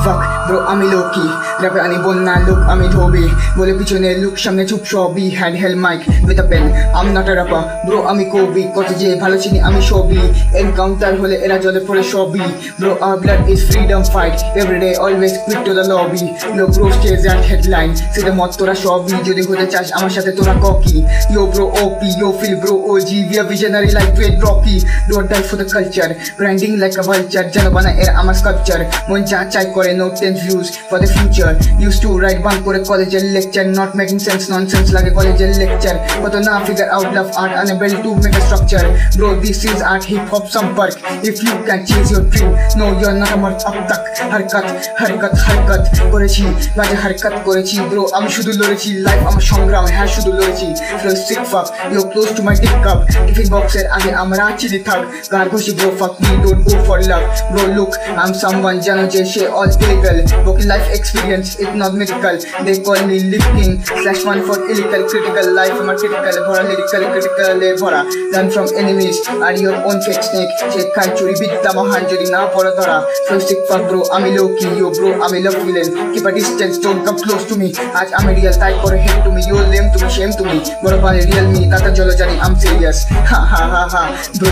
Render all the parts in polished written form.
fuck bro আমি Loki র্যাপে আনি বন্যা লোক আমি ধোবি বলে পিছনে লুক সামনে চুপ সবই hand held mic with a pen আমি নট আ রাপার ব্রো আমি কবি কত যে ভালো চিনি আমি সবই এনকাউন্টার হলে এরা জলে পড়ে সবই bro our blood is freedom fight every day always quick to the lobby yo bro stays at headline সেটা মত তোরা সবই যদি হতে চাস আমার সাথে তোরা ককি yo bro OP yo feel bro OG we are visionary like Dwayne Rocky don't die for the culture branding like a vulture যেন বানা এর আমার sculpture মন যা চাই করে no 10 views for the future used to write bunk করে কলেজের lecture not making sense nonsense লাগে কলেজের lecture কত না figure out love art unable to make a structure bro this is art hip hop সম্পর্ক if you can chase your dream no you're not আমার अब तक हरकत हरकत हरकत করেছি বাজে হরকত করেছি bro আমি শুধু লড়েছি লাইফ আমার সংগ্রাম হ্যাঁ শুধু লড়েছি flow sick fuck you're close to my dick cup tiffin boxer আগে আমরা চিনি থাক গার ঘষি bro fuck me don't go for love bro look I'm someone জানো যে সে all illegal broken life experience it's not medical they call me lifting /1 for illegal critical life আমার critical ভরা lyrical critical এ ভরা learn from enemies are your own fake snake সে খাই চুরি বিদ্যা মহান যদি না পড়া ধরা flow sick fuck bro আমি low-key yo bro আমি love villain keep a distance don't come close to me আজ আমি real তাই করে hate to me you lame to me shame to me বড় পারে real me তাতা জল জানি I'm serious ha ha ha ha bro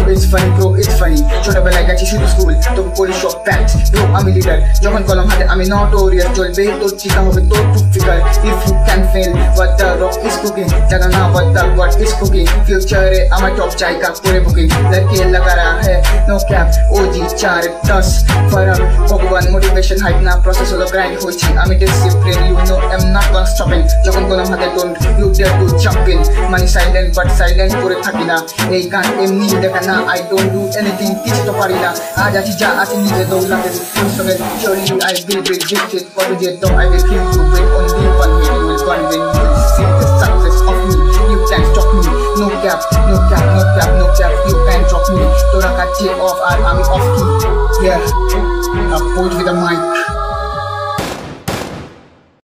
it's funny ছোটবেলায় গেছি শুধু স্কুল তবু করি সব facts bro আমি leader যখন কলম হাতে আমি notorious চলবে তোর চিন্তা হবে তোর টুক figure if you can fail what the rock is cooking জানা না what the what is cooking future এ আমার টপ জায়গা করে বুকিং লড়কে লাগা रहा है no cap OG 4-10 फरक ভগবান মোটিভেশন হাইপ না প্রসেস হলো গ্রাইন্ড হইছি আমি discipline you know I'm not gonna stopping যখন কলম হাতে don't you dare to jump in money silent but silent করে থাকি না এই গান এমনি দেখা না I don't do anything কিছু তো পারি না আজ আছি যা আছি নিজে দৌড়াতে সঙ্গে surely I will be rejected কত যে তো I will kill you with only one way you will burn when you will see the success of me you can't stop me no cap no cap no cap no cap you can't stop me তোরা কাছে off আর আমি off key yeah a poet with a mic